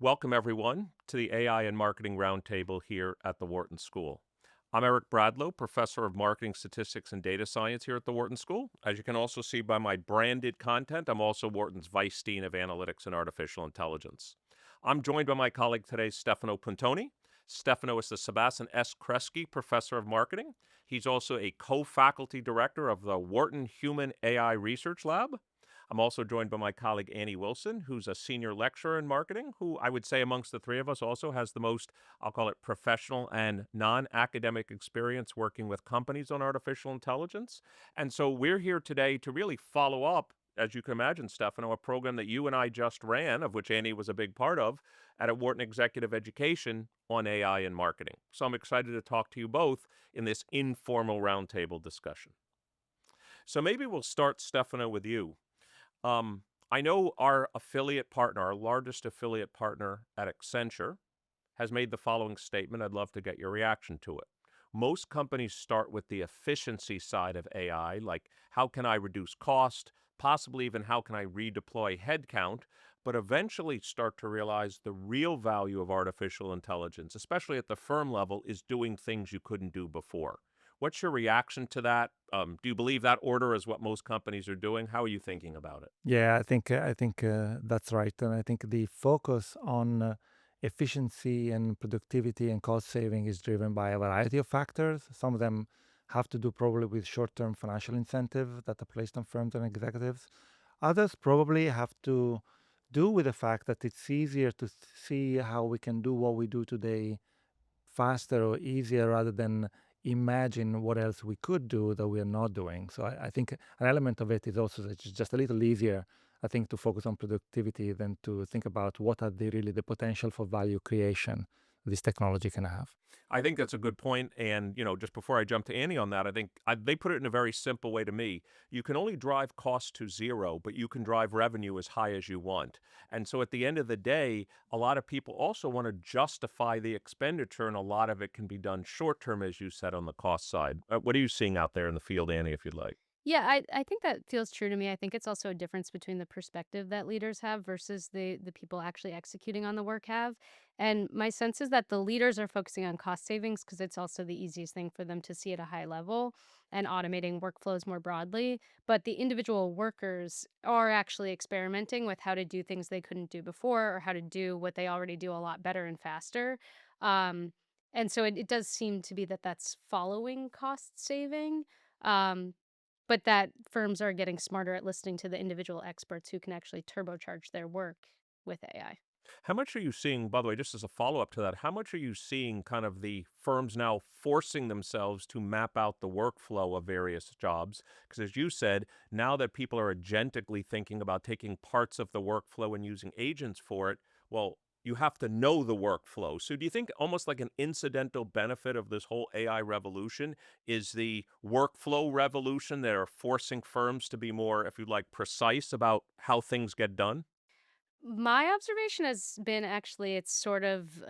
Welcome, everyone, to the AI and Marketing Roundtable here at the Wharton School. I'm Eric Bradlow, Professor of Marketing Statistics and Data Science here at the Wharton School. As you can also see by my branded content, I'm also Wharton's Vice Dean of Analytics and Artificial Intelligence. I'm joined by my colleague today, Stefano Puntoni. Stefano is the Sebastian S. Kresge Professor of Marketing. He's also a co-faculty director of the Wharton Human AI Research Lab. I'm also joined by my colleague Annie Wilson, who's a senior lecturer in marketing, who I would say amongst the three of us also has the most, I'll call it professional and non-academic experience working with companies on artificial intelligence. And so we're here today to really follow up, as you can imagine, Stefano, a program that you and I just ran, of which Annie was a big part of, at a Wharton Executive Education on AI and marketing. So I'm excited to talk to you both in this informal roundtable discussion. So maybe we'll start, Stefano, with you. I know our affiliate partner, our largest affiliate partner at Accenture, has made the following statement. I'd love to get your reaction to it. Most companies start with the efficiency side of AI, like how can I reduce cost, possibly even how can I redeploy headcount, but eventually start to realize the real value of artificial intelligence, especially at the firm level, is doing things you couldn't do before. What's your reaction to that? Do you believe that order is what most companies are doing? How are you thinking about it? Yeah, I think that's right, and I think the focus on efficiency and productivity and cost saving is driven by a variety of factors. Some of them have to do probably with short-term financial incentives that are placed on firms and executives. Others probably have to do with the fact that it's easier to see how we can do what we do today faster or easier rather than imagine what else we could do that we are not doing. So I think an element of it is also that it's just a little easier, I think, to focus on productivity than to think about what are the potential for value creation this technology can have. I think that's a good point. And, just before I jump to Annie on that, I think they put it in a very simple way to me. You can only drive cost to zero, but you can drive revenue as high as you want. And so at the end of the day, a lot of people also want to justify the expenditure, and a lot of it can be done short term, as you said, on the cost side. What are you seeing out there in the field, Annie, if you'd like? Yeah, I think that feels true to me. I think it's also a difference between the perspective that leaders have versus the people actually executing on the work have. And my sense is that the leaders are focusing on cost savings because it's also the easiest thing for them to see at a high level and automating workflows more broadly. But the individual workers are actually experimenting with how to do things they couldn't do before or how to do what they already do a lot better and faster. Um, and so it does seem to be that that's following cost saving. Um, but that firms are getting smarter at listening to the individual experts who can actually turbocharge their work with AI. How much are you seeing, by the way, just as a follow-up to that, how much are you seeing kind of the firms now forcing themselves to map out the workflow of various jobs? Because as you said, now that people are agentically thinking about taking parts of the workflow and using agents for it, well, you have to know the workflow. So do you think almost like an incidental benefit of this whole AI revolution is the workflow revolution that are forcing firms to be more, if you like, precise about how things get done? My observation has been actually it's sort of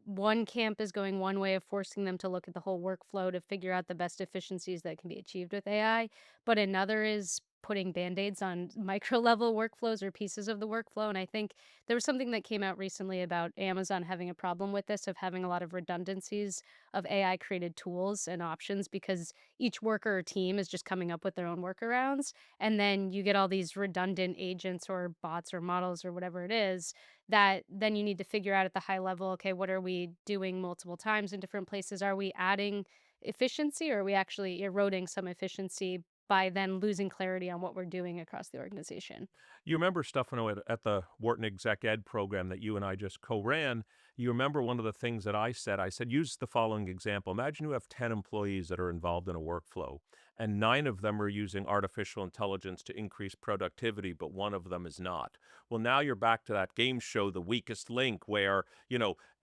one camp is going one way of forcing them to look at the whole workflow to figure out the best efficiencies that can be achieved with AI, but another is putting band-aids on micro level workflows or pieces of the workflow. And I think there was something that came out recently about Amazon having a problem with this, of having a lot of redundancies of AI created tools and options because each worker or team is just coming up with their own workarounds, and then you get all these redundant agents or bots or models or whatever it is that then you need to figure out at the high level, okay, what are we doing multiple times in different places? Are we adding efficiency or are we actually eroding some efficiency by then losing clarity on what we're doing across the organization? You remember, Stefano, at the Wharton Exec Ed program that you and I just co-ran, you remember one of the things that I said? I said, use the following example. Imagine you have 10 employees that are involved in a workflow, and 9 of them are using artificial intelligence to increase productivity, but one of them is not. Well, now you're back to that game show, The Weakest Link, where,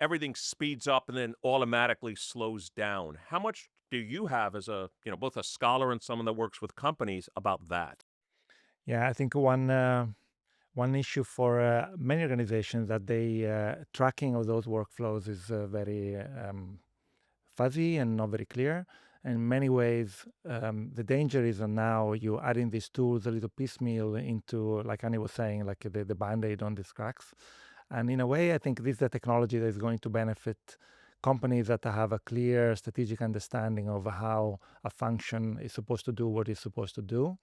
everything speeds up and then automatically slows down. How much do you have as both a scholar and someone that works with companies about that? Yeah, I think one issue for many organizations that they tracking of those workflows is very fuzzy and not very clear. In many ways, the danger is that now you're adding these tools a little piecemeal into, like Annie was saying, like the band-aid on these cracks. And in a way, I think this is a technology that is going to benefit companies that have a clear strategic understanding of how a function is supposed to do what it's supposed to do.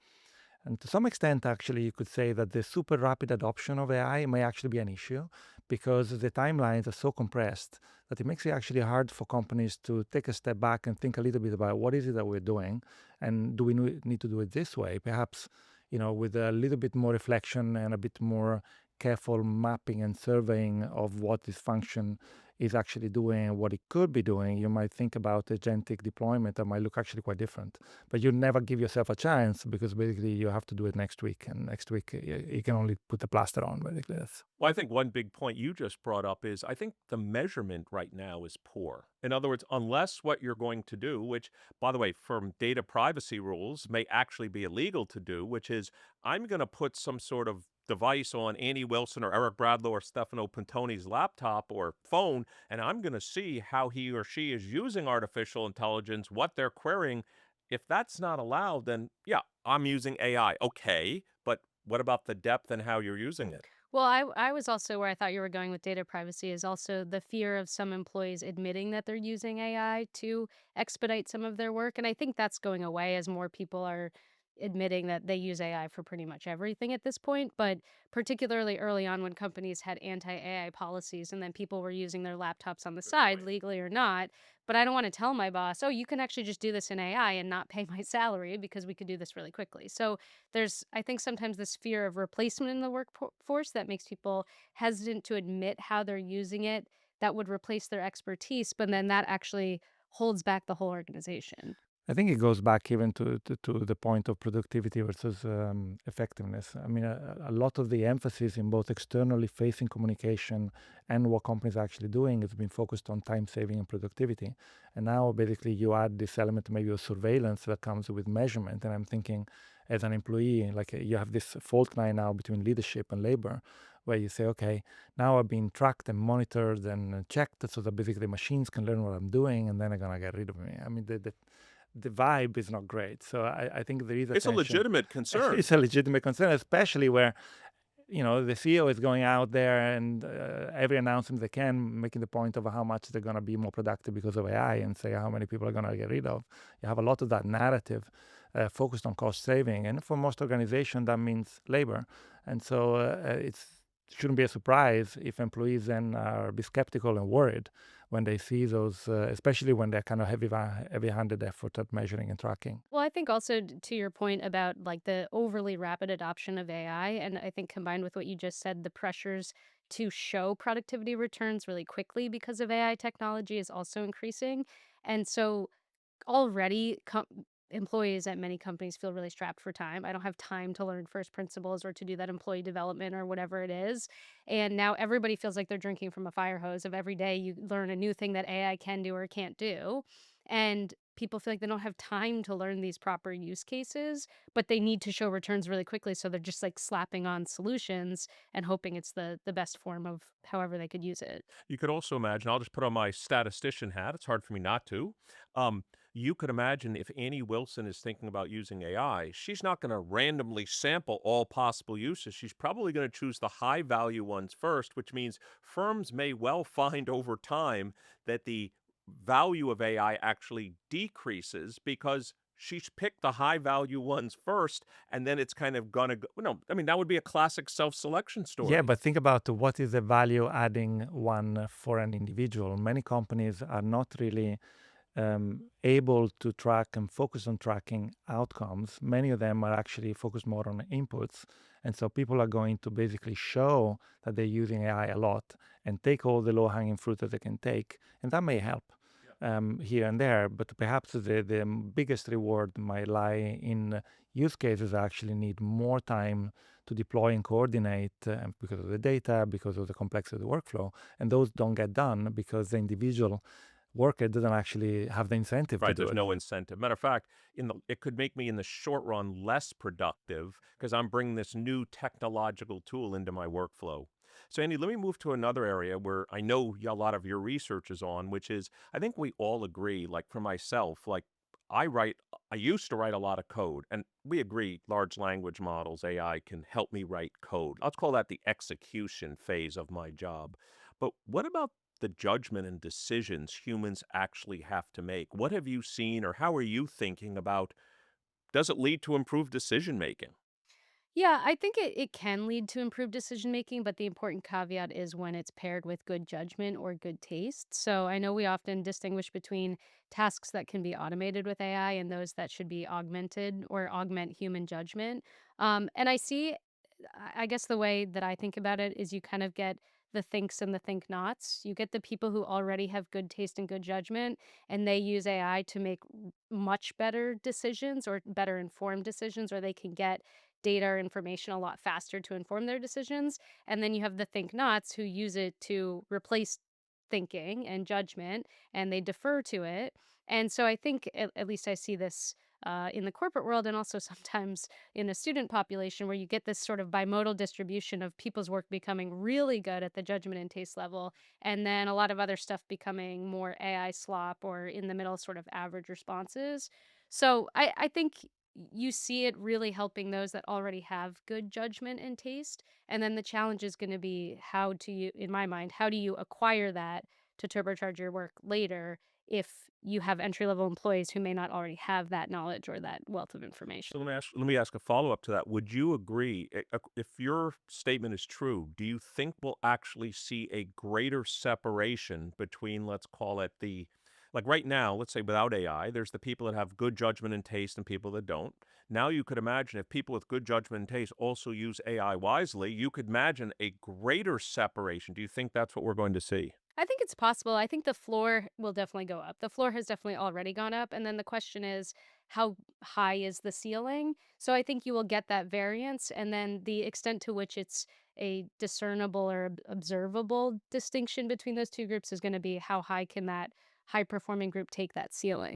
And to some extent, actually, you could say that the super rapid adoption of AI may actually be an issue because the timelines are so compressed that it makes it actually hard for companies to take a step back and think a little bit about what is it that we're doing and do we need to do it this way? Perhaps, with a little bit more reflection and a bit more careful mapping and surveying of what this function is actually doing and what it could be doing, you might think about agentic deployment that might look actually quite different. But you never give yourself a chance because basically you have to do it next week, and next week you can only put the plaster on. Basically, that's Well, I think one big point you just brought up is I think the measurement right now is poor. In other words, unless what you're going to do, which, by the way, from data privacy rules may actually be illegal to do, which is I'm going to put some sort of device on Annie Wilson or Eric Bradlow or Stefano Puntoni's laptop or phone, and I'm going to see how he or she is using artificial intelligence, what they're querying. If that's not allowed, then yeah, I'm using AI. Okay, but what about the depth and how you're using it? Well, I was also where I thought you were going with data privacy is also the fear of some employees admitting that they're using AI to expedite some of their work. And I think that's going away as more people are admitting that they use AI for pretty much everything at this point. But particularly early on when companies had anti AI policies and then people were using their laptops on the Good side, point. legally or not. But I don't want to tell my boss, oh, you can actually just do this in AI and not pay my salary because we could do this really quickly. So there's, I think, sometimes this fear of replacement in the workforce that makes people hesitant to admit how they're using it that would replace their expertise, but then that actually holds back the whole organization. I think it goes back even to the point of productivity versus effectiveness. I mean, a lot of the emphasis in both externally facing communication and what companies are actually doing has been focused on time saving and productivity. And now, basically, you add this element maybe of surveillance that comes with measurement. And I'm thinking, as an employee, like you have this fault line now between leadership and labor, where you say, okay, now I've been tracked and monitored and checked so that basically machines can learn what I'm doing and then they're going to get rid of me. I mean, the vibe is not great. So I think there is a It's a tension. legitimate concern. It's a legitimate concern, especially where the CEO is going out there and every announcement they can, making the point of how much they're going to be more productive because of AI and say how many people are going to get rid of. You have a lot of that narrative focused on cost saving, and for most organizations that means labor. And so it shouldn't be a surprise if employees then are be skeptical and worried when they see those, especially when they're kind of heavy-handed effort at measuring and tracking. Well, I think also to your point about like the overly rapid adoption of AI, and I think combined with what you just said, the pressures to show productivity returns really quickly because of AI technology is also increasing. And so already employees at many companies feel really strapped for time. I don't have time to learn first principles or to do that employee development or whatever it is. And now everybody feels like they're drinking from a fire hose of every day you learn a new thing that AI can do or can't do. And people feel like they don't have time to learn these proper use cases, but they need to show returns really quickly. So they're just like slapping on solutions and hoping it's the best form of however they could use it. You could also imagine, I'll just put on my statistician hat. It's hard for me not to. Um, you could imagine if Annie Wilson is thinking about using AI, she's not going to randomly sample all possible uses. She's probably going to choose the high value ones first, which means firms may well find over time that the value of AI actually decreases because she's picked the high value ones first, and then it's kind of gonna go. No, I mean, that would be a classic self selection Yeah, story. but think about what is the value adding one for an individual. Many companies are not really able to track and focus on tracking outcomes. Many of them are actually focused more on inputs. And so people are going to basically show that they're using AI a lot and take all the low hanging fruit that they can take. And that may help here and there. But perhaps the biggest reward might lie in use cases that actually need more time to deploy and coordinate because of the data, because of the complexity of the workflow. And those don't get done because the individual worker doesn't actually have the incentive to Right, do there's it. no incentive. Matter of fact, it could make me in the short run less productive because I'm bringing this new technological tool into my workflow. So, Andy, let me move to another area where I know a lot of your research is on, which is I think we all agree, like for myself, like I used to write a lot of code, and we agree large language models, AI, can help me write code. Let's call that the execution phase of my job. But what about the judgment and decisions humans actually have to make? What have you seen, or how are you thinking about, does it lead to improved decision making? Yeah, I think it can lead to improved decision making, but the important caveat is when it's paired with good judgment or good taste. So I know we often distinguish between tasks that can be automated with AI and those that should be augmented or augment human judgment. And I see, I guess the way that I think about it is you kind of get the thinks and the think nots. You get the people who already have good taste and good judgment, and they use AI to make much better decisions or better informed decisions, or they can get data or information a lot faster to inform their decisions. And then you have the think nots who use it to replace thinking and judgment, and they defer to it. And so I think, at least I see this in the corporate world and also sometimes in the student population, where you get this sort of bimodal distribution of people's work becoming really good at the judgment and taste level, and then a lot of other stuff becoming more AI slop or in the middle, sort of average responses. So I think you see it really helping those that already have good judgment and taste. And then the challenge is going to be how to you, in my mind, how do you acquire that to turbocharge your work later if you have entry level employees who may not already have that knowledge or that wealth of information? So let me ask a follow-up to that. Would you agree, if your statement is true, do you think we'll actually see a greater separation between, let's call it the, like right now, let's say without AI, there's the people that have good judgment and taste and people that don't. Now you could imagine if people with good judgment and taste also use AI wisely, you could imagine a greater separation. Do you think that's what we're going to see? I think it's possible. I think the floor will definitely go up. The floor has definitely already gone up. And then the question is, how high is the ceiling? So I think you will get that variance. And then the extent to which it's a discernible or observable distinction between those two groups is going to be how high can that high performing group take that ceiling.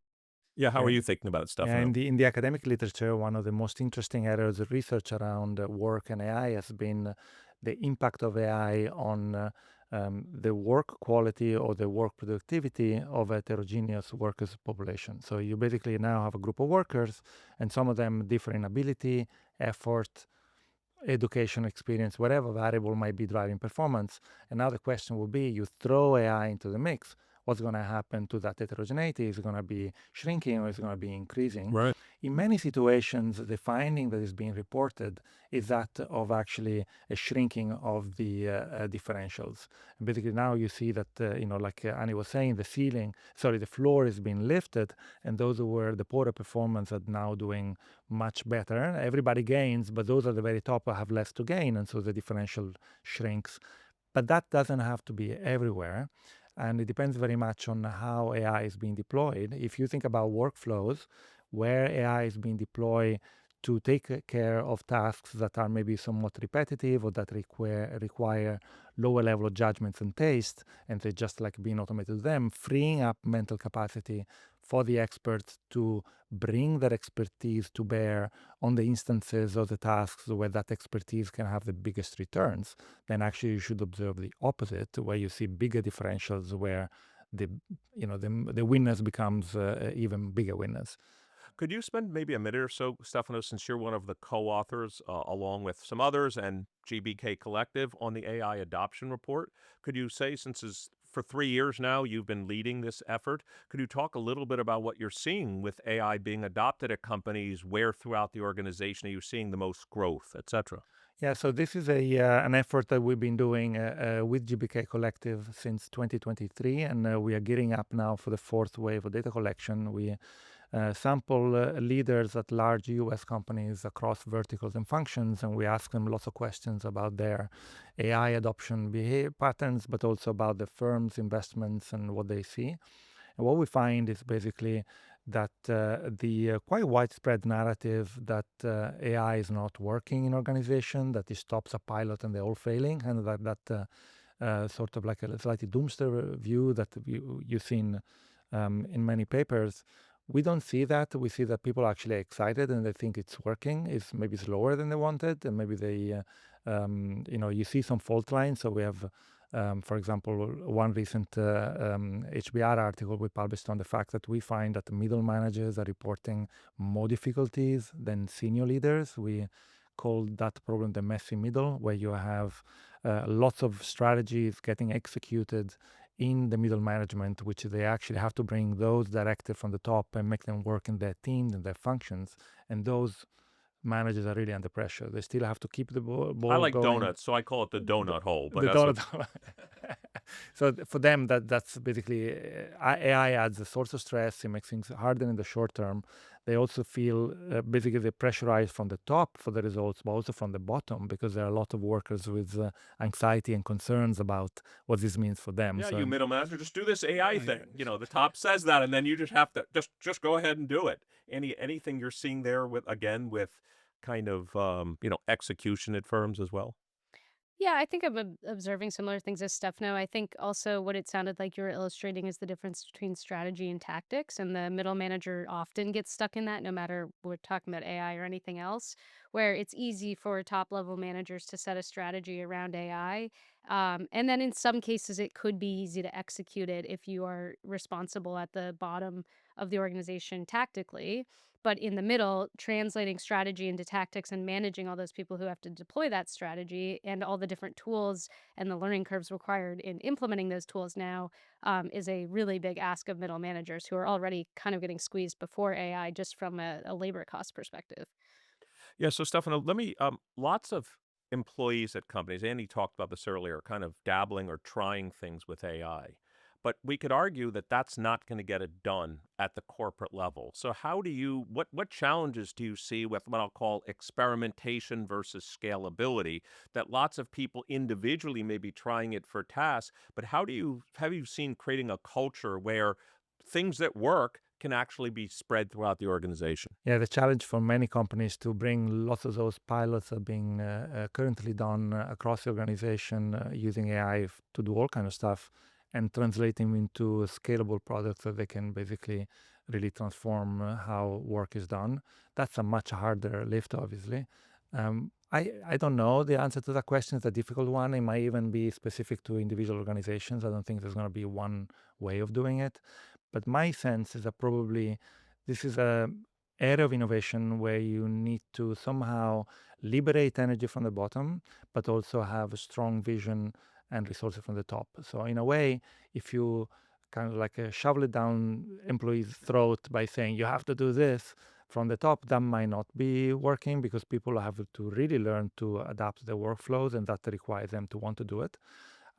Yeah, how are Yeah. you thinking about it, Yeah, Stefano? in the academic literature, one of the most interesting areas of research around work and AI has been the impact of AI on the work quality or the work productivity of a heterogeneous workers population. So you basically now have a group of workers, and some of them differ in ability, effort, education experience, whatever variable might be driving performance. And now the question will be, you throw AI into the mix, what's going to happen to that heterogeneity? Is it going to be shrinking or is it going to be increasing? Right. In many situations, the finding that is being reported is that of actually a shrinking of the differentials. And basically, now you see that, like Annie was saying, the floor is being lifted, and those who were the poorer performance are now doing much better. Everybody gains, but those at the very top have less to gain, and so the differential shrinks. But that doesn't have to be everywhere. And it depends very much on how AI is being deployed. If you think about workflows, where AI is being deployed to take care of tasks that are maybe somewhat repetitive or that require lower level of judgments and taste, and they just like being automated to them, freeing up mental capacity for the experts to bring their expertise to bear on the instances of the tasks where that expertise can have the biggest returns, then actually you should observe the opposite, where you see bigger differentials, where the the winners becomes even bigger winners. Could you spend maybe a minute or so, Stefano, since you're one of the co-authors, along with some others and GBK Collective, on the AI adoption report? Could you say, since it's for 3 years now, you've been leading this effort, could you talk a little bit about what you're seeing with AI being adopted at companies? Where throughout the organization are you seeing the most growth, et cetera? Yeah, so this is a an effort that we've been doing with GBK Collective since 2023, and we are gearing up now for the fourth wave of data collection. We sample leaders at large US companies across verticals and functions, and we ask them lots of questions about their AI adoption behavior patterns, but also about the firm's investments and what they see. And what we find is basically that the quite widespread narrative that AI is not working in organization, that it stops a pilot and they're all failing, and that sort of like a slightly doomsday view that you've seen in many papers. We don't see that. We see that people are actually excited and they think it's working. It's maybe slower than they wanted, and maybe they, you see some fault lines. So we have For example, one recent HBR article we published on the fact that we find that the middle managers are reporting more difficulties than senior leaders. We call that problem the messy middle, where you have lots of strategies getting executed in the middle management, which they actually have to bring those directives from the top and make them work in their teams and their functions. And those managers are really under pressure. They still have to keep the I ball like going. donuts, so I call it the donut hole, but The that's donut. okay. So for them, that's basically AI adds a source of stress. It makes things harder in the short term. They also feel basically they pressurized from the top for the results, but also from the bottom because there are a lot of workers with anxiety and concerns about what this means for them. Yeah, So you middle manager, just do this AI yeah, thing. You know, the top says that, and then you just have to just go ahead and do it. Anything you're seeing there with with kind of execution at firms as well? Yeah, I think I'm observing similar things as Stefano. I think also what it sounded like you were illustrating is the difference between strategy and tactics. And the middle manager often gets stuck in that, no matter we're talking about AI or anything else, where it's easy for top level managers to set a strategy around AI. And then in some cases, it could be easy to execute it if you are responsible at the bottom of the organization tactically. But in the middle, translating strategy into tactics and managing all those people who have to deploy that strategy and all the different tools and the learning curves required in implementing those tools now is a really big ask of middle managers who are already kind of getting squeezed before AI just from a labor cost perspective. Yeah, so Stefano, let me lots of employees at companies, Andy talked about this earlier, are kind of dabbling or trying things with AI. But we could argue that that's not going to get it done at the corporate level. So how do you what challenges do you see with what I'll call experimentation versus scalability, that lots of people individually may be trying it for tasks, but how do you have you seen creating a culture where things that work can actually be spread throughout the organization? yeah, the challenge for many companies to bring lots of those pilots are being currently done across the organization using AI to do all kind of stuff and translate them into scalable products that they can basically really transform how work is done. That's a much harder lift, obviously. I don't know the answer to that question. It's a difficult one. It might even be specific to individual organizations. I don't think there's going to be one way of doing it. But my sense is that probably this is a area of innovation where you need to somehow liberate energy from the bottom, but also have a strong vision and resources from the top. So in a way, if you kind of like shovel it down employees' throat by saying you have to do this from the top, that might not be working because people have to really learn to adapt their workflows, and that requires them to want to do it.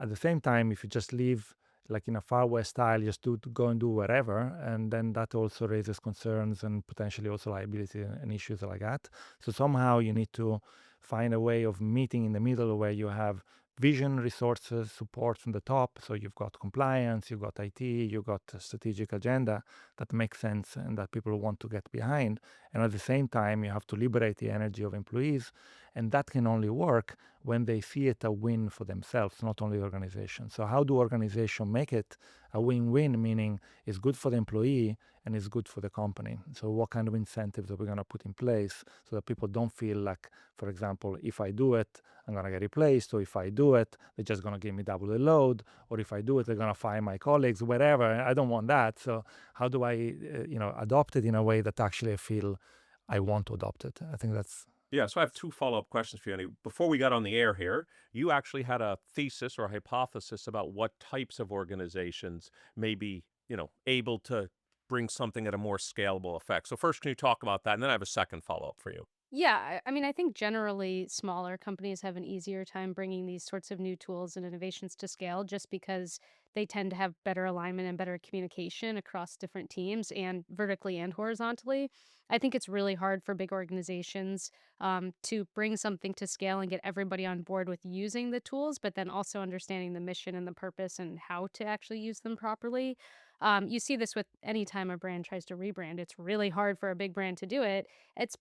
At the same time, if you just leave like in a far west style, just do to go and do wherever, and then that also raises concerns and potentially also liability and issues like that. So somehow you need to find a way of meeting in the middle where you have vision, resources, support from the top. So you've got compliance, you've got IT, you've got a strategic agenda that makes sense and that people want to get behind. And at the same time, you have to liberate the energy of employees. And that can only work when they see it a win for themselves, not only the organization. So how do organizations make it a win-win, meaning it's good for the employee and it's good for the company? So what kind of incentives are we going to put in place so that people don't feel like, for example, if I do it, I'm going to get replaced, or if I do it, they're just going to give me double the load, or if I do it, they're going to fire my colleagues, whatever. I don't want that. So how do I, adopt it in a way that actually I feel I want to adopt it? I think that's Yeah, so I have two follow-up questions for you, Andy. Before we got on the air here, you actually had a thesis or a hypothesis about what types of organizations may be, able to bring something at a more scalable effect. So first, can you talk about that? And then I have a second follow-up for you. Yeah, I mean, I think generally smaller companies have an easier time bringing these sorts of new tools and innovations to scale just because they tend to have better alignment and better communication across different teams and vertically and horizontally. I think it's really hard for big organizations to bring something to scale and get everybody on board with using the tools, but then also understanding the mission and the purpose and how to actually use them properly. You see this with any time a brand tries to rebrand. It's really hard for a big brand to do it. It's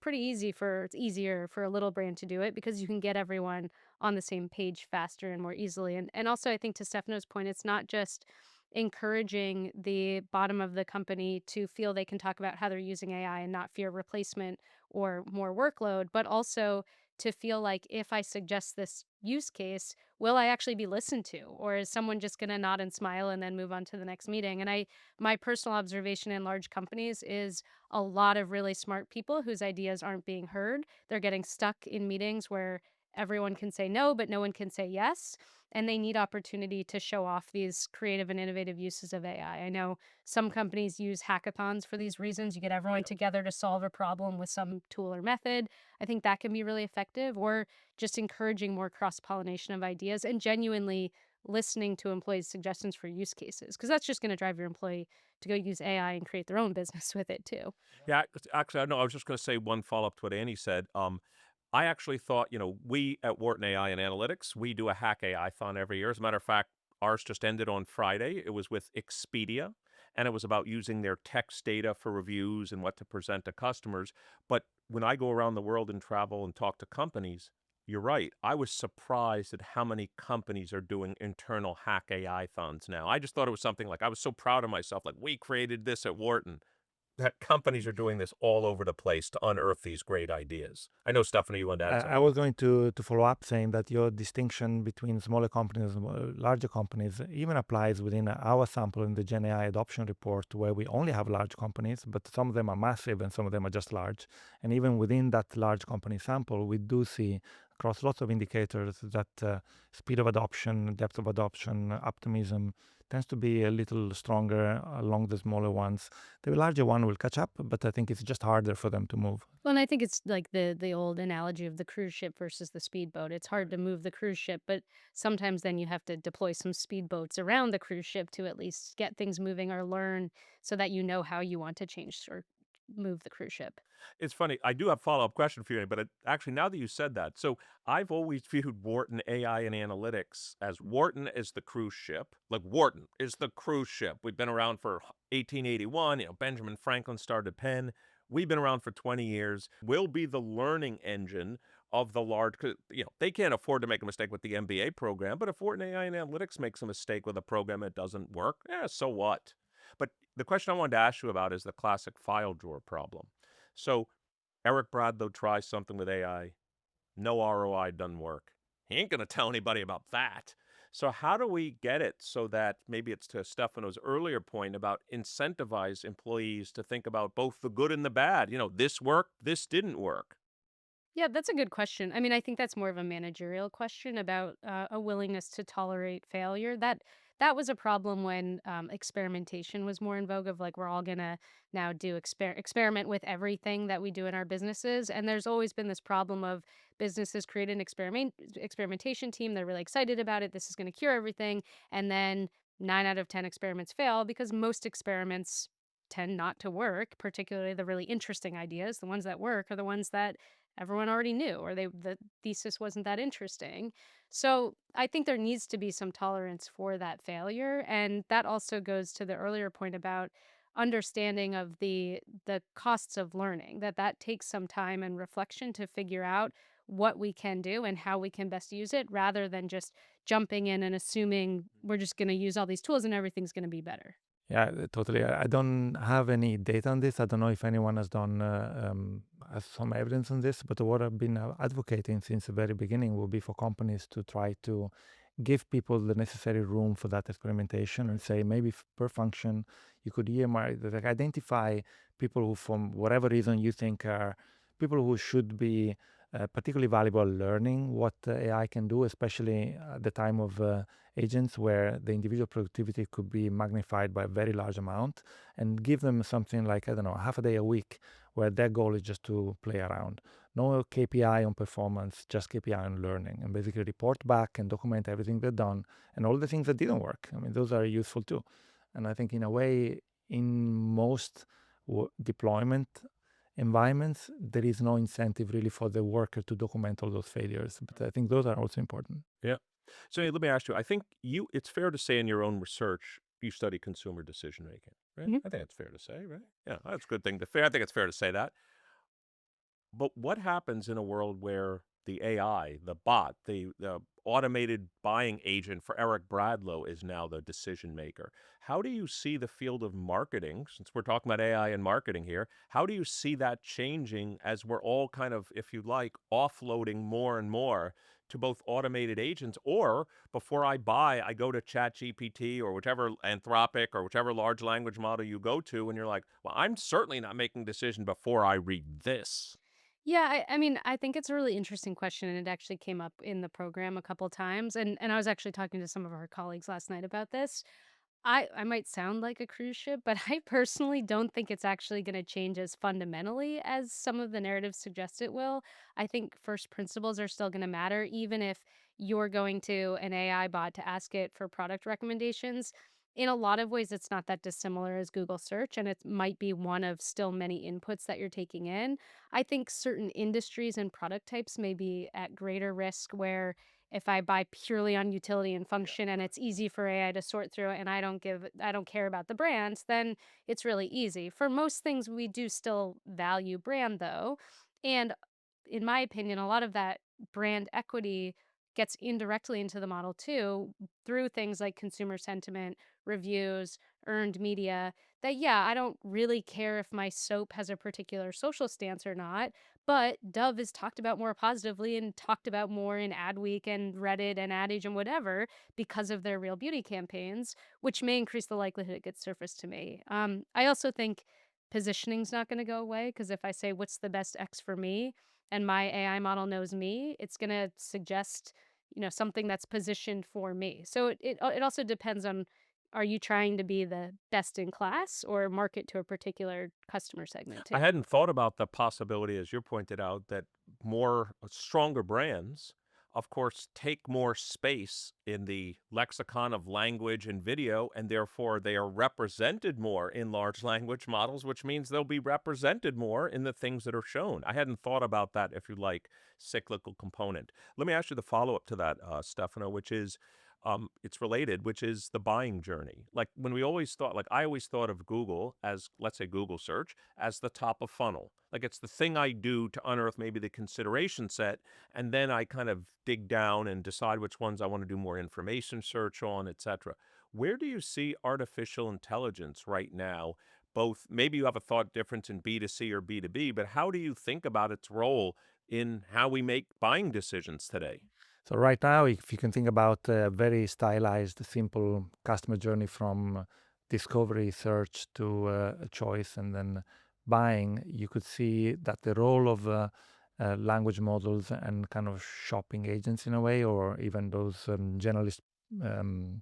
easier for a little brand to do it because you can get everyone on the same page faster and more easily. And also I think to Stefano's point, it's not just encouraging the bottom of the company to feel they can talk about how they're using AI and not fear replacement or more workload, but also to feel like if I suggest this use case, will I actually be listened to? Or is someone just going to nod and smile and then move on to the next meeting? And my personal observation in large companies is a lot of really smart people whose ideas aren't being heard. They're getting stuck in meetings where everyone can say no, but no one can say yes. And they need opportunity to show off these creative and innovative uses of AI. I know some companies use hackathons for these reasons. You get everyone together to solve a problem with some tool or method. I think that can be really effective, or just encouraging more cross pollination of ideas and genuinely listening to employees' suggestions for use cases, because that's just going to drive your employee to go use AI and create their own business with it too. Yeah, actually, I know. I was just going to say one follow up to what Annie said. I actually thought, we at Wharton AI and Analytics, we do a Hack AI-thon every year. As a matter of fact, ours just ended on Friday. It was with Expedia, and it was about using their text data for reviews and what to present to customers. But when I go around the world and travel and talk to companies, you're right. I was surprised at how many companies are doing internal Hack AI-thons now. I just thought it was something like, I was so proud of myself, like, we created this at Wharton. That companies are doing this all over the place to unearth these great ideas. I know, Stephanie, you wanted to add I something. was going to follow up saying that your distinction between smaller companies and larger companies even applies within our sample in the Gen AI adoption report, where we only have large companies, but some of them are massive and some of them are just large. And even within that large company sample, we do see across lots of indicators that speed of adoption, depth of adoption, optimism tends to be a little stronger along the smaller ones. The larger one will catch up, but I think it's just harder for them to move. Well, and I think it's like the old analogy of the cruise ship versus the speedboat. It's hard to move the cruise ship, but sometimes then you have to deploy some speedboats around the cruise ship to at least get things moving or learn so that you know how you want to change or move the cruise ship. It's funny. I do have a follow-up question for you, but actually, now that you said that, so I've always viewed Wharton AI and Analytics as Wharton is the cruise ship. Like Wharton is the cruise ship. We've been around for 1881. Benjamin Franklin started Penn. We've been around for 20 years. We'll be the learning engine of the large, 'cause, they can't afford to make a mistake with the MBA program, but if Wharton AI and Analytics makes a mistake with a program that doesn't work, so what? But the question I wanted to ask you about is the classic file drawer problem. So Eric Bradlow tries something with AI, no ROI, doesn't work. He ain't going to tell anybody about that. So how do we get it so that maybe it's to Stefano's earlier point about incentivize employees to think about both the good and the bad? This worked, this didn't work. Yeah, that's a good question. I mean, I think that's more of a managerial question about a willingness to tolerate failure. That was a problem when experimentation was more in vogue. Of like, we're all gonna now do experiment with everything that we do in our businesses, and there's always been this problem of businesses create an experimentation team. They're really excited about it. This is going to cure everything, and then 9 out of 10 experiments fail because most experiments tend not to work. Particularly the really interesting ideas, the ones that work, are the ones that everyone already knew, or the thesis wasn't that interesting. So I think there needs to be some tolerance for that failure, and that also goes to the earlier point about understanding of the costs of learning, that takes some time and reflection to figure out what we can do and how we can best use it, rather than just jumping in and assuming we're just going to use all these tools and everything's going to be better. Yeah, totally. I don't have any data on this. I don't know if anyone has some evidence on this, but what I've been advocating since the very beginning will be for companies to try to give people the necessary room for that experimentation and say maybe per function you could earmark, like, identify people who, from whatever reason, you think are people who should be particularly valuable learning what AI can do, especially at the time of agents where the individual productivity could be magnified by a very large amount, and give them something like, I don't know, half a day a week where their goal is just to play around. No KPI on performance, just KPI on learning, and basically report back and document everything they've done and all the things that didn't work. I mean, those are useful too. And I think in a way, in most deployment environments, there is no incentive really for the worker to document all those failures. But I think those are also important. Yeah. So let me ask you, I think it's fair to say in your own research, you study consumer decision making, right? Mhm. I think it's fair to say, right? Yeah, that's a good thing to fair. I think it's fair to say that. But what happens in a world where the AI, the bot, the automated buying agent for Eric Bradlow is now the decision maker. How do you see the field of marketing, since we're talking about AI and marketing here, how do you see that changing as we're all kind of, if you like, offloading more and more to both automated agents, or before I buy, I go to ChatGPT or whichever Anthropic or whichever large language model you go to, and you're like, well, I'm certainly not making a decision before I read this. Yeah, I mean, I think it's a really interesting question, and it actually came up in the program a couple times, and I was actually talking to some of our colleagues last night about this. I might sound like a cruise ship, but I personally don't think it's actually gonna change as fundamentally as some of the narratives suggest it will. I think first principles are still gonna matter, even if you're going to an AI bot to ask it for product recommendations. In a lot of ways, it's not that dissimilar as Google search, and it might be one of still many inputs that you're taking in. I think certain industries and product types may be at greater risk where if I buy purely on utility and function and it's easy for AI to sort through it and I don't care about the brands, then it's really easy. For most things we do still value brand though. And in my opinion, a lot of that brand equity gets indirectly into the model too through things like consumer sentiment, reviews, earned media. That, yeah, I don't really care if my soap has a particular social stance or not, but Dove is talked about more positively and talked about more in Adweek and Reddit and Ad Age and whatever because of their real beauty campaigns, which may increase the likelihood it gets surfaced to me. I also think positioning's not going to go away because if I say what's the best X for me and my AI model knows me, it's going to suggest something that's positioned for me. So it also depends on, are you trying to be the best in class or market to a particular customer segment too? I hadn't thought about the possibility, as you pointed out, that more stronger brands, of course, take more space in the lexicon of language and video, and therefore they are represented more in large language models, which means they'll be represented more in the things that are shown. I hadn't thought about that, if you like, cyclical component. Let me ask you the follow up to that, Stefano, which is it's related, which is the buying journey. Like when we always thought, like I always thought of Google as, let's say, Google search as the top of funnel. Like it's the thing I do to unearth maybe the consideration set, and then I kind of dig down and decide which ones I want to do more information search on, etc. Where do you see artificial intelligence right now? Both, maybe you have a thought difference in B2C or B2B, but how do you think about its role in how we make buying decisions today? So right now, if you can think about a very stylized, simple customer journey from discovery, search to a choice, and then buying, you could see that the role of language models and kind of shopping agents in a way, or even those generalist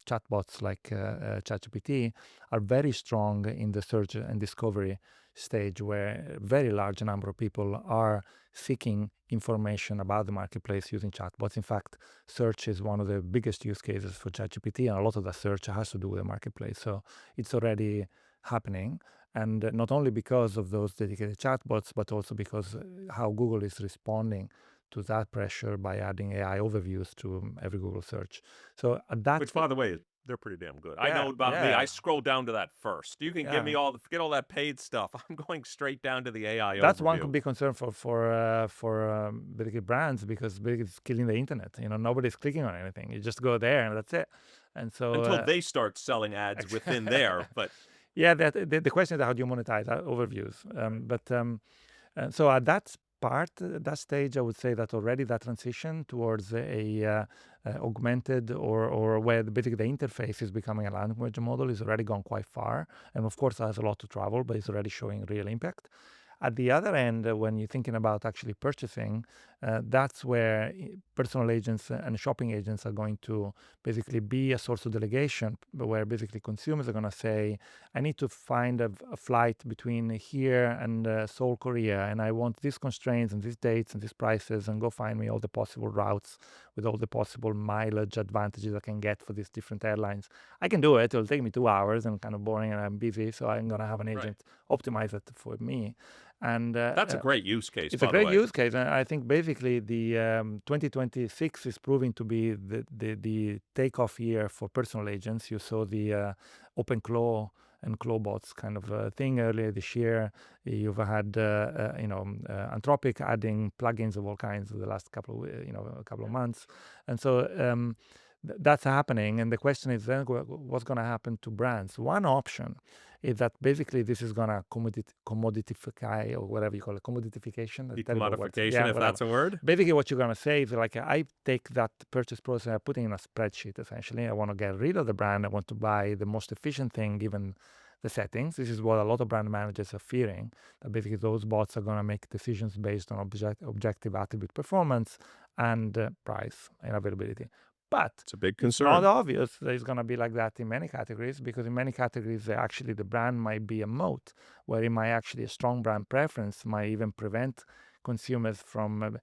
chatbots like ChatGPT, are very strong in the search and discovery stage, where a very large number of people are seeking information about the marketplace using chatbots. In fact, search is one of the biggest use cases for ChatGPT, and a lot of that search has to do with the marketplace. So it's already happening. And not only because of those dedicated chatbots, but also because how Google is responding to that pressure by adding AI overviews to every Google search. So that, Which, by the way, they're pretty damn good. I yeah, know about me. yeah, I scroll down to that first. You can give me yeah. forget all that paid stuff. I'm going straight down to the AI That's one overview. big concern for big brands, because big is killing the internet. Nobody's clicking on anything. You just go there and that's it. And so Until they start selling ads within there. But yeah, the question is how do you monetize overviews? So at that part, that stage, I would say that already that transition towards a augmented or where basically the interface is becoming a language model is already gone quite far, and of course has a lot to travel, but it's already showing real impact. At the other end, when you're thinking about actually purchasing, that's where personal agents and shopping agents are going to basically be a source of delegation, where basically consumers are going to say, I need to find a flight between here and Seoul, Korea, and I want these constraints and these dates and these prices, and go find me all the possible routes with all the possible mileage advantages I can get for these different airlines. I can do it. It'll take me 2 hours and kind of boring, and I'm busy, so I'm going to have an right. agent optimize it for me. And That's a great use case, it's a by the great way. use case, and I think basically the 2026 is proving to be the takeoff year for personal agents. You saw the OpenClaw and Clobots kind of thing. Earlier this year, you've had Anthropic adding plugins of all kinds of the last a couple of months, and so that's happening. And the question is then what's going to happen to brands? One option is that basically this is going to commoditify, or whatever you call it, commoditification. a terrible word. Decommodification, Yeah, if whatever. that's a word. Basically, what you're going to say is like, I take that purchase process and I put it in a spreadsheet, essentially. I want to get rid of the brand. I want to buy the most efficient thing given the settings. This is what a lot of brand managers are fearing, that basically those bots are going to make decisions based on objective attribute performance and price and availability. But It's a big it's not concern. obvious that it's going to be like that in many categories, because in many categories, actually the brand might be a moat, where it might actually, a strong brand preference might even prevent consumers from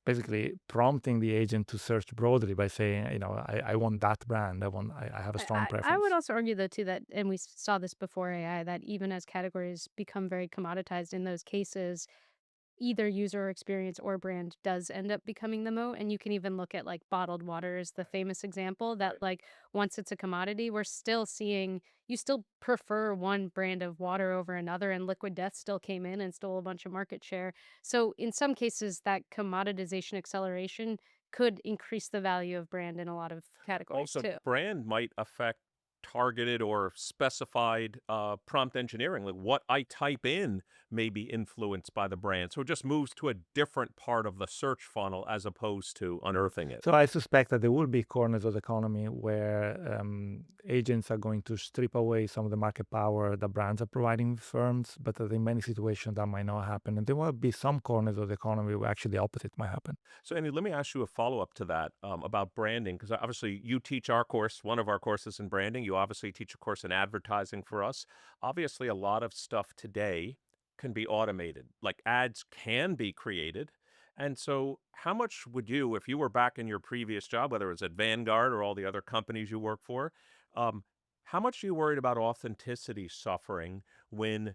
basically prompting the agent to search broadly by saying, I want that brand. I have a strong I preference. would also argue, though, too, that, and we saw this before AI, that even as categories become very commoditized in those cases, either user experience or brand does end up becoming the moat. And you can even look at like bottled water is the famous example that, like, once it's a commodity, we're still seeing you still prefer one brand of water over another, and Liquid Death still came in and stole a bunch of market share. So in some cases, that commoditization acceleration could increase the value of brand in a lot of categories Also, too. brand might affect targeted or specified prompt engineering. Like what I type in may be influenced by the brand. So it just moves to a different part of the search funnel as opposed to unearthing it. So I suspect that there will be corners of the economy where agents are going to strip away some of the market power that brands are providing firms, but that in many situations that might not happen. And there will be some corners of the economy where actually the opposite might happen. So, Andy, let me ask you a follow up to that about branding, because obviously you teach our course, one of our courses in branding. You obviously teach a course in advertising for us. Obviously, a lot of stuff today can be automated, like ads can be created. And so, how much would you, if you were back in your previous job, whether it was at Vanguard or all the other companies you work for, um, how much are you worried about authenticity suffering when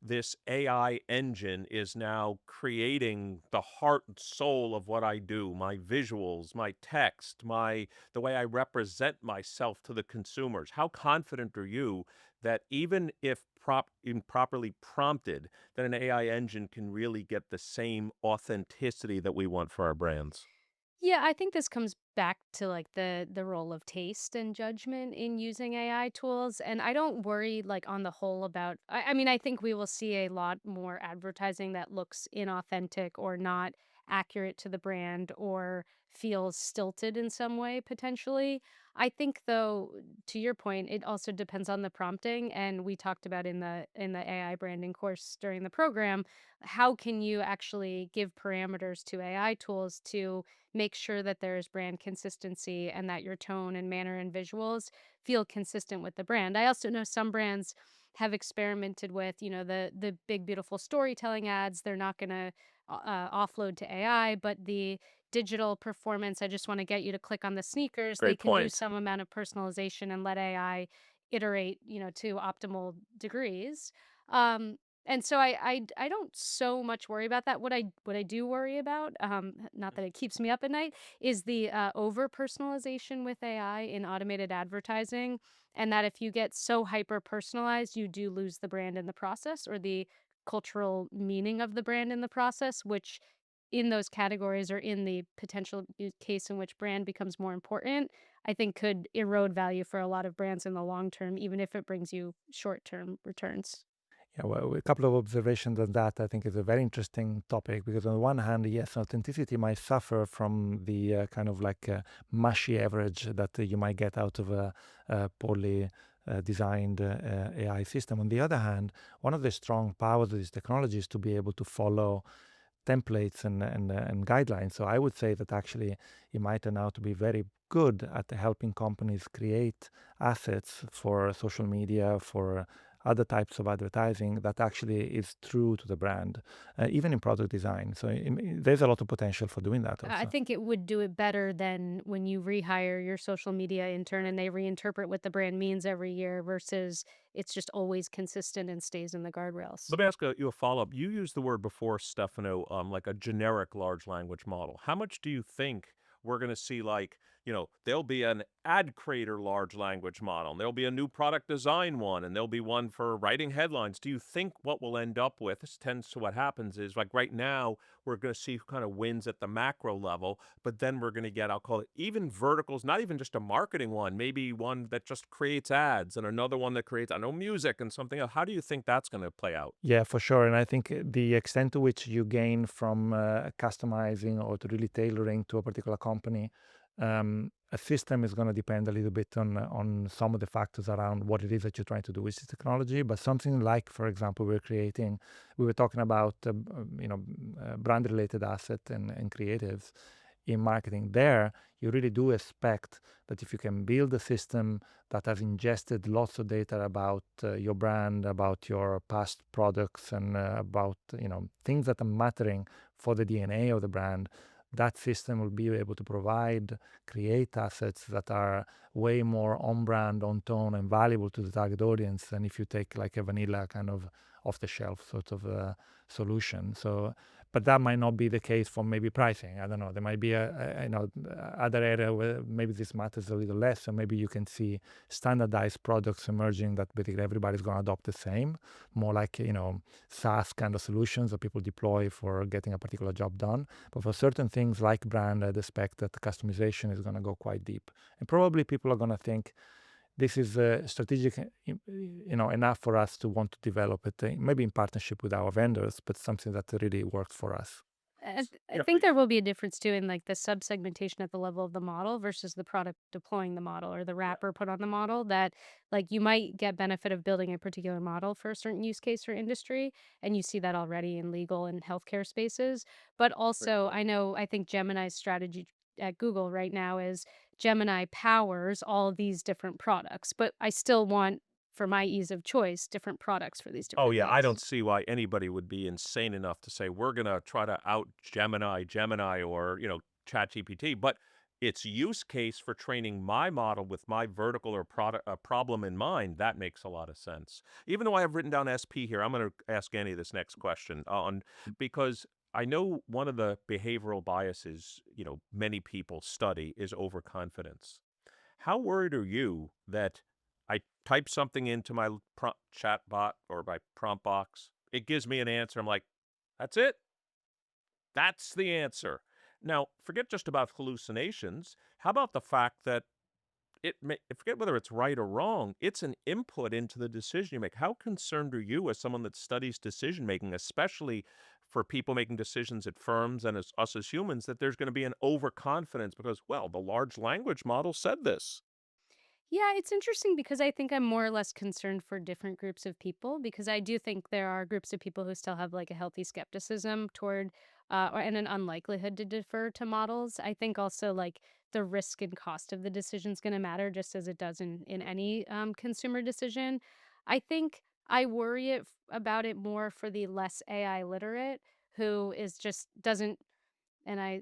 this AI engine is now creating the heart and soul of what I do, my visuals, my text, the way I represent myself to the consumers? How confident are you that even if improperly prompted, that an AI engine can really get the same authenticity that we want for our brands? Yeah, I think this comes back to like the role of taste and judgment in using AI tools. And I don't worry, like, on the whole about I mean, I think we will see a lot more advertising that looks inauthentic or not accurate to the brand or feels stilted in some way potentially. I think, though, to your point, it also depends on the prompting. And we talked about in the AI branding course during the program, how can you actually give parameters to AI tools to make sure that there's brand consistency and that your tone and manner and visuals feel consistent with the brand. I also know some brands have experimented with, the big beautiful storytelling ads. They're not going to offload to AI, but the digital performance, I just want to get you to click on the sneakers, they Great can do point. some amount of personalization and let AI iterate, to optimal degrees. And so I don't so much worry about that. What I do worry about, not that it keeps me up at night, is the over personalization with AI in automated advertising, and that if you get so hyper personalized, you do lose the brand in the process, or the cultural meaning of the brand in the process, which in those categories, or in the potential case in which brand becomes more important, I think could erode value for a lot of brands in the long term, even if it brings you short term returns. Yeah, well, a couple of observations on that. I think is a very interesting topic, because on the one hand, yes, authenticity might suffer from the kind of like mushy average that you might get out of a poorly designed AI system. On the other hand, one of the strong powers of this technology is to be able to follow templates and guidelines. So I would say that actually it might turn out to be very good at helping companies create assets for social media, for other types of advertising that actually is true to the brand, even in product design. So there's a lot of potential for doing that I also. think it would do it better than when you rehire your social media intern and they reinterpret what the brand means every year versus it's just always consistent and stays in the guardrails. Let me ask you a follow up. You used the word before, Stefano, like a generic large language model. How much do you think we're going to see, like, there'll be an ad creator large language model, and there'll be a new product design one, and there'll be one for writing headlines. Do you think what we'll end up with, this tends to what happens is like right now, we're going to see who kind of wins at the macro level, but then we're going to get, I'll call it even verticals, not even just a marketing one, maybe one that just creates ads and another one that creates, I know, music and something else. How do you think that's going to play out? Yeah, for sure. And I think the extent to which you gain from customizing or to really tailoring to a particular company, a system is going to depend a little bit on some of the factors around what it is that you're trying to do with the technology. But something like, for example, we were talking about, brand-related asset and creatives in marketing. There, you really do expect that if you can build a system that has ingested lots of data about your brand, about your past products, and about things that are mattering for the DNA of the brand, that system will be able to create assets that are way more on brand, on tone, and valuable to the target audience than if you take like a vanilla kind of off the shelf sort of solution. So, but that might not be the case for maybe pricing. I don't know. There might be other area where maybe this matters a little less, and maybe you can see standardized products emerging that basically everybody's going to adopt the same, more like SaaS kind of solutions that people deploy for getting a particular job done. But for certain things like brand, I'd expect that the customization is going to go quite deep, and probably people are going to think this is strategic, enough for us to want to develop it, maybe in partnership with our vendors, but something that really works for us. I think there will be a difference too in like the sub-segmentation at the level of the model versus the product deploying the model or the wrapper put on the model, that like you might get benefit of building a particular model for a certain use case or industry, and you see that already in legal and healthcare spaces. But also I think Gemini's strategy at Google right now is Gemini powers all these different products, but I still want, for my ease of choice, different products for these Oh different yeah, I things. don't see why anybody would be insane enough to say we're gonna try to out Gemini or, ChatGPT, but its use case for training my model with my vertical or product problem in mind, that makes a lot of sense. Even though I have written down SP here, I'm gonna ask Annie this next question on because I know one of the behavioral biases, many people study is overconfidence. How worried are you that I type something into my chat bot or my prompt box? It gives me an answer. I'm like, that's it. That's the answer. Now, forget just about hallucinations. How about the fact that forget whether it's right or wrong, it's an input into the decision you make. How concerned are you as someone that studies decision making, especially for people making decisions at firms and as us as humans, that there's going to be an overconfidence because, well, the large language model said this? Yeah, it's interesting because I think I'm more or less concerned for different groups of people, because I do think there are groups of people who still have like a healthy skepticism toward and an unlikelihood to defer to models. I think also like the risk and cost of the decision is going to matter just as it does in any consumer decision. I think I worry about it more for the less AI literate who is just doesn't, and I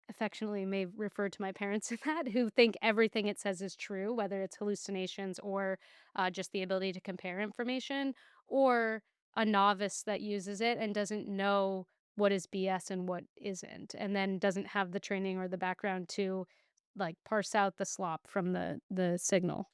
affectionately may refer to my parents in that, who think everything it says is true, whether it's hallucinations or just the ability to compare information, or a novice that uses it and doesn't know what is BS and what isn't, and then doesn't have the training or the background to like parse out the slop from the signal.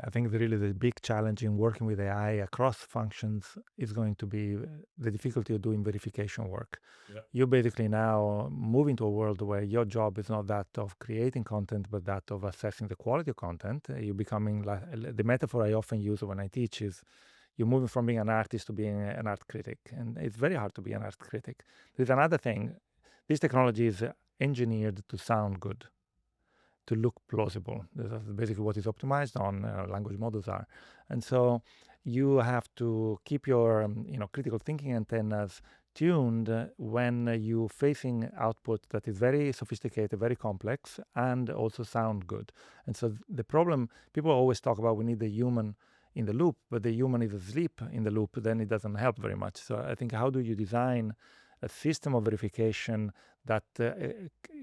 I think really the big challenge in working with AI across functions is going to be the difficulty of doing verification work. Yeah. You basically now move into a world where your job is not that of creating content, but that of assessing the quality of content. You're becoming like the metaphor I often use when I teach is you're moving from being an artist to being an art critic. And it's very hard to be an art critic. There's another thing. This technology is engineered to sound good, to look plausible. That's basically what is optimized on, language models are. And so you have to keep your critical thinking antennas tuned when you facing output that is very sophisticated, very complex, and also sound good. And so the problem, people always talk about we need the human in the loop, but the human is asleep in the loop, then it doesn't help very much. So I think how do you design a system of verification that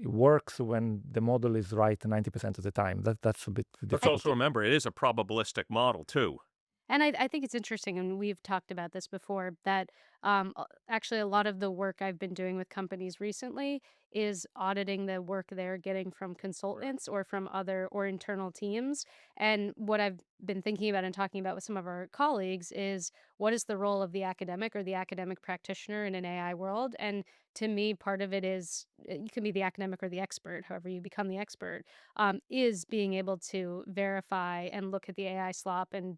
works when the model is right 90% of the time? That's a bit Let's I, difficult. also remember it is a probabilistic model too. And I think it's interesting, and we've talked about this before, that actually a lot of the work I've been doing with companies recently is auditing the work they're getting from consultants or from other or internal teams. And what I've been thinking about and talking about with some of our colleagues is what is the role of the academic or the academic practitioner in an AI world? And to me, part of it is you can be the academic or the expert, however you become the expert, is being able to verify and look at the AI slop and,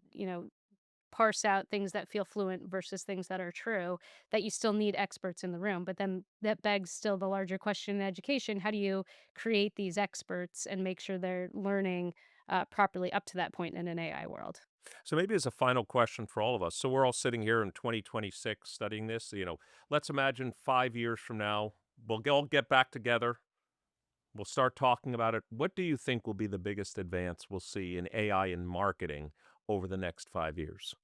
parse out things that feel fluent versus things that are true, that you still need experts in the room. But then that begs still the larger question in education: how do you create these experts and make sure they're learning properly up to that point in an AI world? So maybe as a final question for all of us. So we're all sitting here in 2026 studying this. Let's imagine 5 years from now, all get back together. We'll start talking about it. What do you think will be the biggest advance we'll see in AI in marketing over the next 5 years?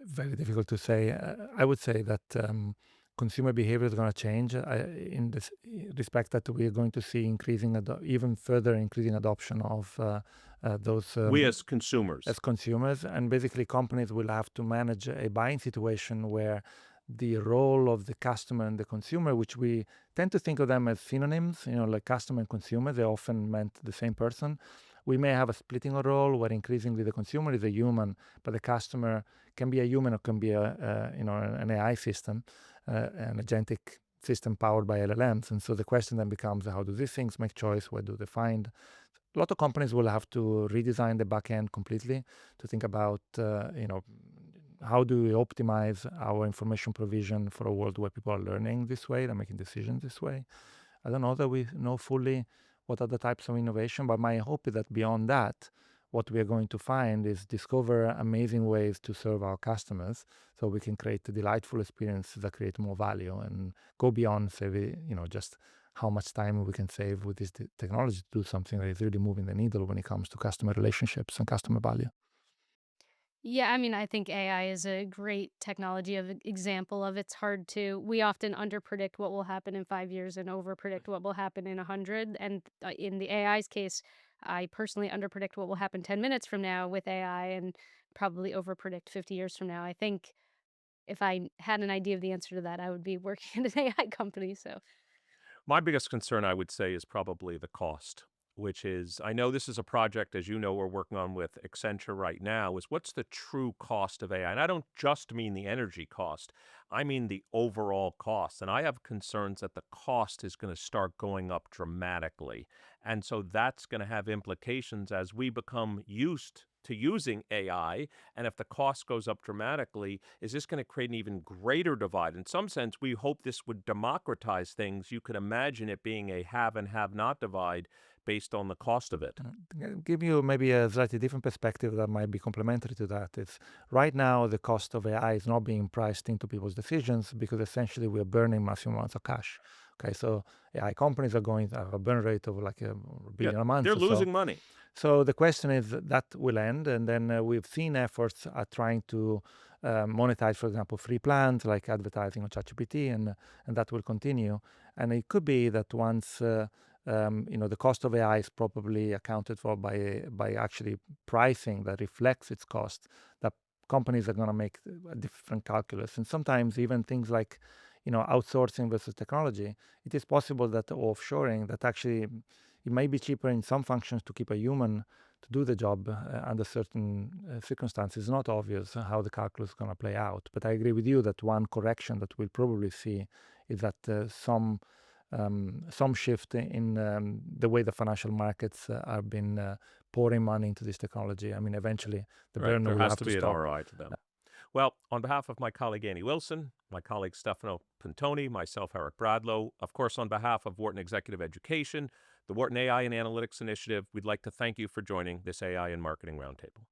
Very difficult to say. I would say that consumer behavior is going to change in this respect that we are going to see even further increasing adoption of those We as consumers. as consumers. And basically, companies will have to manage a buying situation where the role of the customer and the consumer, which we tend to think of them as synonyms, like customer and consumer, they often meant the same person. We may have a splitting of role where increasingly the consumer is a human, but the customer can be a human or can be an AI system, an agentic system powered by LLMs. And so the question then becomes, how do these things make choice? Where do they find? A lot of companies will have to redesign the back end completely to think about, how do we optimize our information provision for a world where people are learning this way and making decisions this way. I don't know that we know fully what are the types of innovation, but my hope is that beyond that, what we are going to find is discover amazing ways to serve our customers so we can create delightful experiences that create more value and go beyond, say, just how much time we can save with this technology to do something that is really moving the needle when it comes to customer relationships and customer value. Yeah, I mean, I think AI is a great technology of example of it's hard to. We often underpredict what will happen in 5 years and overpredict what will happen in 100. And in the AI's case, I personally underpredict what will happen 10 minutes from now with AI and probably overpredict 50 years from now. I think if I had an idea of the answer to that, I would be working at an AI company. So My biggest concern, I would say, is probably the cost, which is I know this is a project, as you know, we're working on with Accenture right now, is what's the true cost of AI? And I don't just mean the energy cost, I mean the overall cost. And I have concerns that the cost is going to start going up dramatically. And so that's going to have implications as we become used to using AI. And if the cost goes up dramatically, is this going to create an even greater divide? In some sense, we hope this would democratize things. You could imagine it being a have and have not divide based on the cost of it. Give you maybe a slightly different perspective that might be complementary to that. It's right now the cost of AI is not being priced into people's decisions because essentially we're burning massive amounts of cash. Okay, so AI companies are going to have a burn rate of like a Yeah, billion a month they're or so. losing money. So the question is that will end, and then we've seen efforts at trying to monetize, for example, free plans like advertising on ChatGPT, and that will continue. And it could be that once the cost of AI is probably accounted for by actually pricing that reflects its cost, that companies are going to make a different calculus, and sometimes even things like outsourcing versus technology. It is possible that offshoring that actually it may be cheaper in some functions to keep a human to do the job under certain circumstances. It's not obvious how the calculus is going to play out. But I agree with you that one correction that we'll probably see is that some shift in the way the financial markets are been pouring money into this technology. I mean, eventually the Right. burn There will has have to to be an stop. ROI to them. Well, on behalf of my colleague Annie Wilson, my colleague Stefano Puntoni, myself, Eric Bradlow, of course, on behalf of Wharton Executive Education, the Wharton AI and Analytics Initiative, we'd like to thank you for joining this AI and Marketing Roundtable.